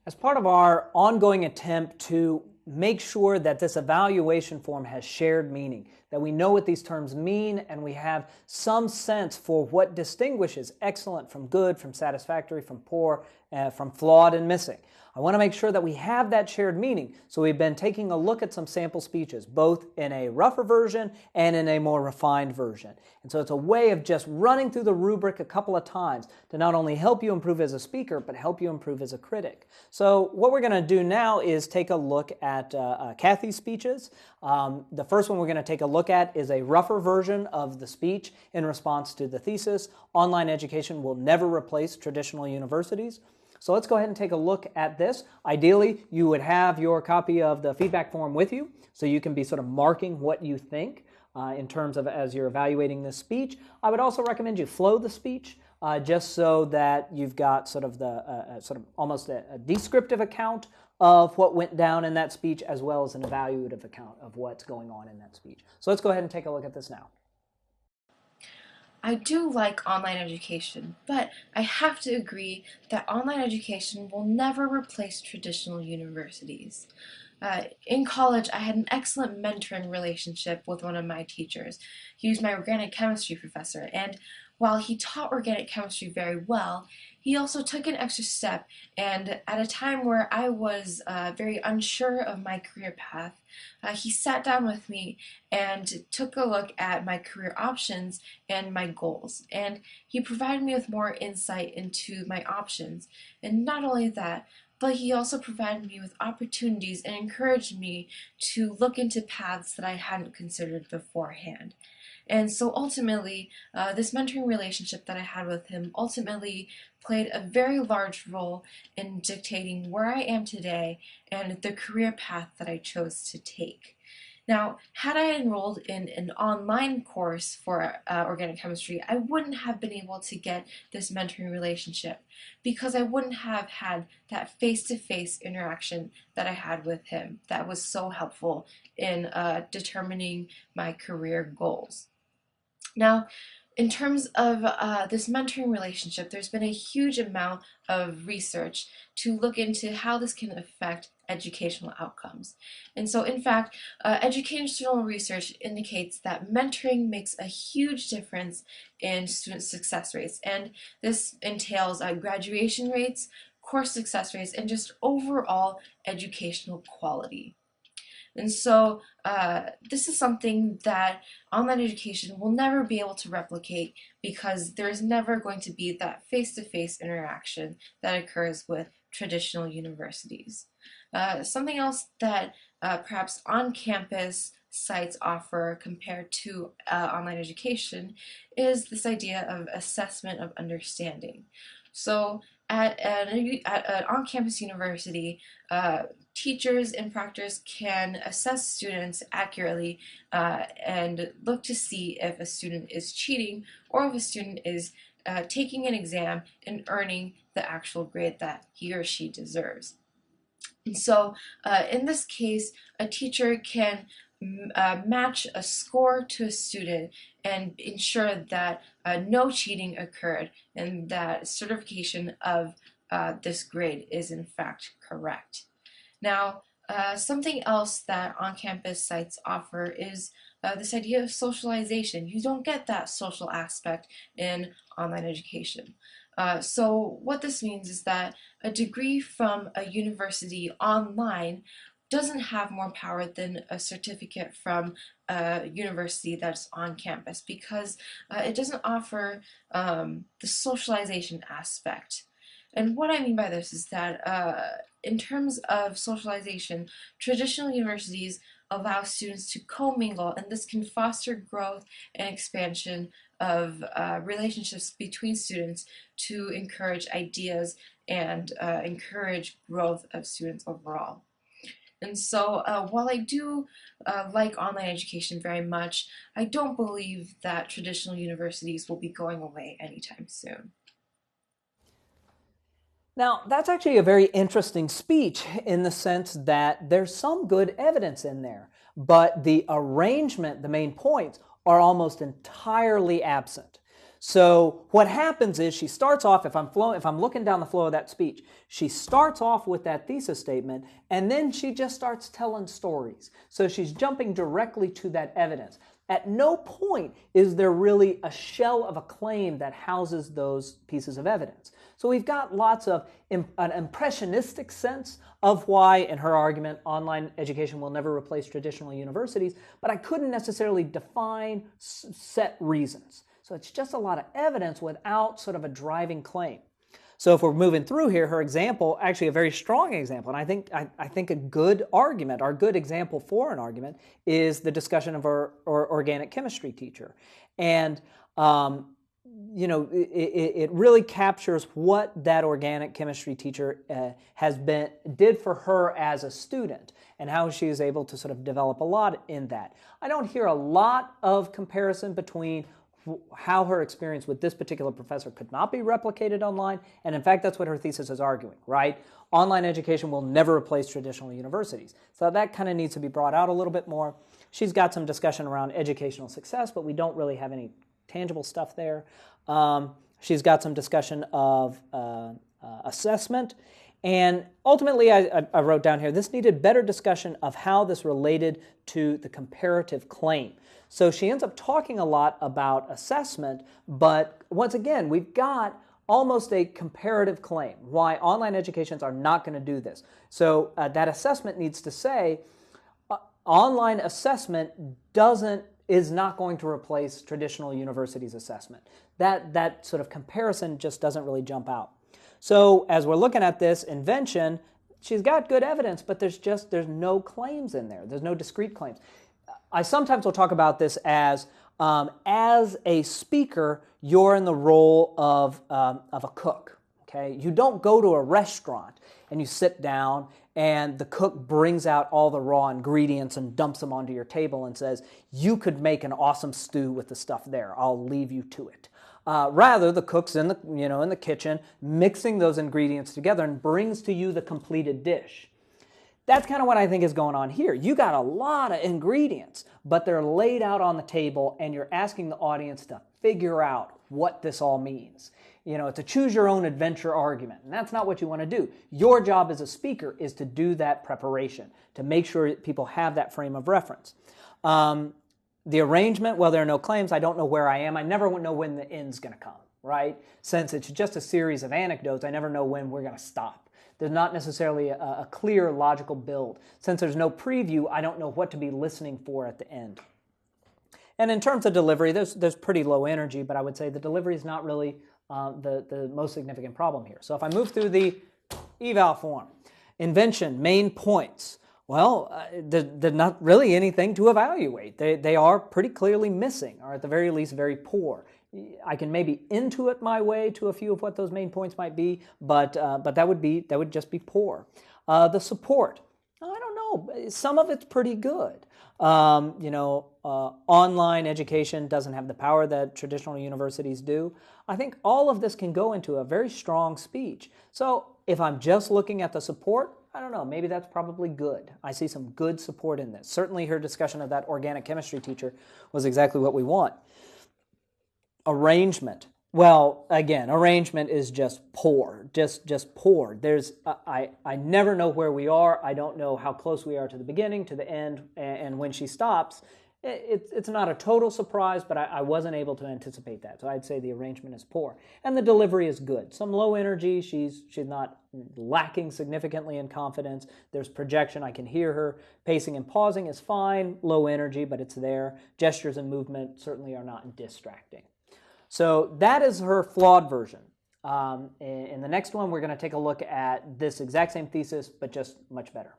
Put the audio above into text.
As part of our ongoing attempt to make sure that this evaluation form has shared meaning, that we know what these terms mean and we have some sense for what distinguishes excellent from good, from satisfactory, from poor, from flawed and missing. I want to make sure that we have that shared meaning, so we've been taking a look at some sample speeches, both in a rougher version and in a more refined version. And so it's a way of just running through the rubric a couple of times to not only help you improve as a speaker, but help you improve as a critic. So what we're going to do now is take a look at Kathie's speeches. The first one we're going to take a look at is a rougher version of the speech in response to the thesis, "Online education will never replace traditional universities." So let's go ahead and take a look at this. Ideally, you would have your copy of the feedback form with you, so you can be sort of marking what you think in terms of as you're evaluating this speech. I would also recommend you flow the speech just so that you've got sort of the almost a descriptive account of what went down in that speech, as well as an evaluative account of what's going on in that speech. So let's go ahead and take a look at this now. I do like online education, but I have to agree that online education will never replace traditional universities. In college, I had an excellent mentoring relationship with one of my teachers. He was my organic chemistry professor, and while he taught organic chemistry very well, he also took an extra step, and at a time where I was very unsure of my career path, he sat down with me and took a look at my career options and my goals. And he provided me with more insight into my options. And not only that, but he also provided me with opportunities and encouraged me to look into paths that I hadn't considered beforehand. And so ultimately, this mentoring relationship that I had with him ultimately played a very large role in dictating where I am today and the career path that I chose to take. Now, had I enrolled in an online course for organic chemistry, I wouldn't have been able to get this mentoring relationship because I wouldn't have had that face-to-face interaction that I had with him that was so helpful in determining my career goals. Now, in terms of this mentoring relationship, there's been a huge amount of research to look into how this can affect educational outcomes. And so, in fact, educational research indicates that mentoring makes a huge difference in student success rates. And this entails graduation rates, course success rates, and just overall educational quality. And so this is something that online education will never be able to replicate because there's never going to be that face-to-face interaction that occurs with traditional universities. Something else that perhaps on-campus sites offer compared to online education is this idea of assessment of understanding. So at an on-campus university, teachers and proctors can assess students accurately and look to see if a student is cheating or if a student is taking an exam and earning the actual grade that he or she deserves. And so in this case, a teacher can match a score to a student and ensure that no cheating occurred and that certification of this grade is in fact correct. Now, something else that on-campus sites offer is this idea of socialization. You don't get that social aspect in online education. So what this means is that a degree from a university online doesn't have more power than a certificate from a university that's on campus because it doesn't offer the socialization aspect. And what I mean by this is that in terms of socialization, traditional universities allow students to commingle, and this can foster growth and expansion of relationships between students to encourage ideas and encourage growth of students overall. And so while I do like online education very much, I don't believe that traditional universities will be going away anytime soon. Now, that's actually a very interesting speech in the sense that there's some good evidence in there, but the arrangement, the main points, are almost entirely absent. So what happens is she starts off, if I'm looking down the flow of that speech, she starts off with that thesis statement, and then she just starts telling stories. So she's jumping directly to that evidence. At no point is there really a shell of a claim that houses those pieces of evidence. So we've got lots of an impressionistic sense of why, in her argument, online education will never replace traditional universities, but I couldn't necessarily define set reasons. So it's just a lot of evidence without sort of a driving claim. So if we're moving through here, her example, actually a very strong example, and I think a good argument, or good example for an argument, is the discussion of her organic chemistry teacher. And it really captures what that organic chemistry teacher did for her as a student, and how she is able to sort of develop a lot in that. I don't hear a lot of comparison between how her experience with this particular professor could not be replicated online, and in fact that's what her thesis is arguing, right? Online education will never replace traditional universities. So that kind of needs to be brought out a little bit more. She's got some discussion around educational success, but we don't really have any tangible stuff there. She's got some discussion of assessment, and ultimately I wrote down here, this needed better discussion of how this related to the comparative claim. So she ends up talking a lot about assessment, but once again, we've got almost a comparative claim, why online educations are not going to do this. So that assessment needs to say, online assessment is not going to replace traditional universities' assessment. That sort of comparison just doesn't really jump out. So as we're looking at this invention, she's got good evidence, but there's no claims in there. There's no discrete claims. I sometimes will talk about this as a speaker, you're in the role of a cook. Okay, you don't go to a restaurant and you sit down and the cook brings out all the raw ingredients and dumps them onto your table and says, you could make an awesome stew with the stuff there. I'll leave you to it. Rather, the cook's in the kitchen mixing those ingredients together and brings to you the completed dish. That's kind of what I think is going on here. You got a lot of ingredients, but they're laid out on the table and you're asking the audience to figure out what this all means. It's a choose your own adventure argument, and that's not what you want to do. Your job as a speaker is to do that preparation, to make sure people have that frame of reference. The arrangement, well, there are no claims. I don't know where I am. I never know when the end's going to come, right? Since it's just a series of anecdotes, I never know when we're going to stop. There's not necessarily a clear, logical build. Since there's no preview, I don't know what to be listening for at the end. And in terms of delivery, there's pretty low energy, but I would say the delivery is not really the most significant problem here. So if I move through the eval form, invention, main points. Well, there's not really anything to evaluate. They are pretty clearly missing, or at the very least very poor. I can maybe intuit my way to a few of what those main points might be, but that would just be poor. The support, I don't know. Some of it's pretty good. Online education doesn't have the power that traditional universities do. I think all of this can go into a very strong speech. So if I'm just looking at the support, I don't know, maybe that's probably good. I see some good support in this. Certainly her discussion of that organic chemistry teacher was exactly what we want. Arrangement. Well, again, arrangement is just poor, just poor. I never know where we are. I don't know how close we are to the beginning, to the end, and when she stops, it's not a total surprise, but I wasn't able to anticipate that. So I'd say the arrangement is poor. And the delivery is good. Some low energy, she's not lacking significantly in confidence. There's projection, I can hear her. Pacing and pausing is fine, low energy, but it's there. Gestures and movement certainly are not distracting. So that is her flawed version. In the next one, we're going to take a look at this exact same thesis, but just much better.